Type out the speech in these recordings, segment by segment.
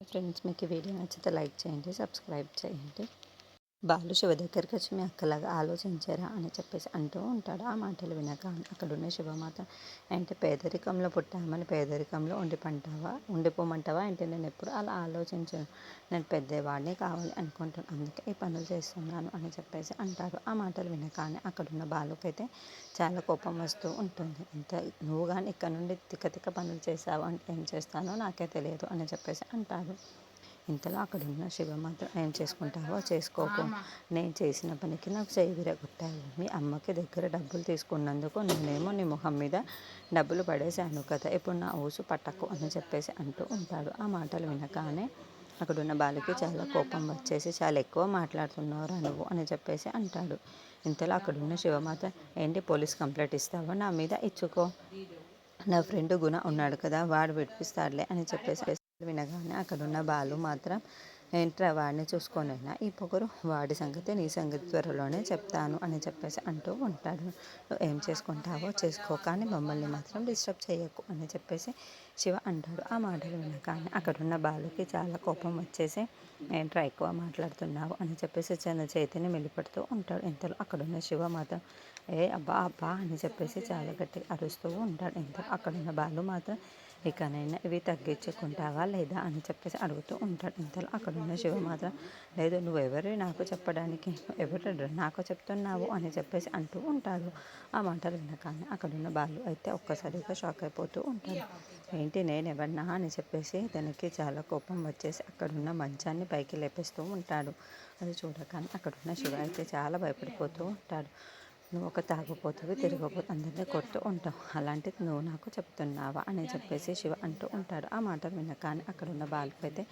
Friends, మీకు ఈ video నచ్చితే లైక్ చేయండి, సబ్స్క్రైబ్ చేయండి. బాలు శివ దగ్గరికి వచ్చి మీ అక్కలాగా ఆలోచించారా అని చెప్పేసి అంటూ ఉంటాడు. ఆ మాటలు వినక అక్కడున్న శివ మాత్రం అంటే పేదరికంలో పుట్టామని పేదరికంలో ఉండిపోమంటావా అంటే నేను ఎప్పుడు అలా ఆలోచించను. నేను పెద్దవాడిని కావాలి అనుకుంటాను, అందుకే ఈ పనులు చేస్తున్నాను అని చెప్పేసి అంటాడు. ఆ మాటలు వినగానే అక్కడున్న బాలుకైతే చాలా కోపం వస్తూ ఉంటుంది. ఇంత నువ్వు కానీ ఇక్కడ నుండి తిక్క పనులు చేసావు అంటే ఏం చేస్తానో నాకే తెలియదు అని చెప్పేసి అంటాడు. ఇంతలో అక్కడున్న శివ మాత్రం ఏం చేసుకుంటావో చేసుకోకు, నేను చేసిన పనికి నాకు చెయ్యి విరగొట్టావు. మీ అమ్మకి దగ్గర డబ్బులు తీసుకున్నందుకు నేనేమో నీ మొహం మీద డబ్బులు పడేశాను కదా, ఇప్పుడు నా ఊసు పట్టకు అని చెప్పేసి అంటూ ఉంటాడు. ఆ మాటలు వినగానే అక్కడున్న బాలుకి చాలా కోపం వచ్చేసి, చాలా ఎక్కువ మాట్లాడుతున్నావురా నువ్వు అని చెప్పేసి అంటాడు. ఇంతలో అక్కడున్న శివ మాత్రం ఏంటి పోలీస్ కంప్లైంట్ ఇస్తావా నా మీద, ఇచ్చుకో, నా ఫ్రెండ్ గుణ ఉన్నాడు కదా వాడు విడిపిస్తాడులే అని చెప్పేసి వినగానే అక్కడున్న బాలు మాత్రం ఏంట్రా వాడిని చూసుకొనైనా ఈ పొగరు, వాడి సంగతి నీ సంగతి త్వరలోనే చెప్తాను అని చెప్పేసి అంటూ ఉంటాడు. నువ్వు ఏం చేసుకుంటావో చేసుకో, కానీ మమ్మల్ని మాత్రం డిస్టర్బ్ చేయకు అని చెప్పేసి శివ అంటాడు. ఆ మాటలు వినగానే అక్కడున్న బాలుకి చాలా కోపం వచ్చేసి ఏంట్రా ఎక్కువ మాట్లాడుతున్నావు అని చెప్పేసి చిన్న చేతిని మెలిపెడుతూ ఉంటాడు. ఇంతలో అక్కడున్న శివ మాత్రం అబ్బా అబ్బా అని చెప్పేసి చాలా గట్టిగా అరుస్తూ ఉంటాడు. ఇంతలో అక్కడున్న బాలు మాత్రం ఇకనైనా ఇవి తగ్గించుకుంటావా లేదా అని చెప్పేసి అడుగుతూ ఉంటాడు. ఇంతలో అక్కడున్న శివ మాత్రం లేదు, నువ్వెవరు నాకు చెప్పడానికి, ఎవరు నాకు చెప్తున్నావు అని చెప్పేసి అంటూ ఉంటాడు. ఆ మాటలు వినగానే అక్కడున్న బాలు అయితే ఒక్కసారిగా షాక్ అయిపోతూ ఉంటాడు. ఏంటి నేనెవరినా అని చెప్పేసి తనకి చాలా కోపం వచ్చేసి అక్కడున్న మంచాన్ని పైకి లేపేస్తూ ఉంటాడు. అది చూడగానే అక్కడున్న శివ అయితే చాలా భయపడిపోతూ ఉంటాడు. నువ్వు ఒక తాగుపోతువి, తిరగబోతు, అందరినీ కొడుతూ ఉంటావు, అలాంటిది నువ్వు నాకు చెప్తున్నావా అని చెప్పేసి శివ అంటూ ఉంటాడు. ఆ మాటలు వినగానే అక్కడున్న బాలుకు అయితే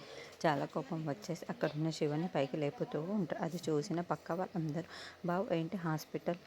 చాలా కోపం వచ్చేసి అక్కడున్న శివని పైకి లేపుతూ ఉంటాడు. అది చూసిన పక్క వాళ్ళందరూ బావు ఏంటి హాస్పిటల్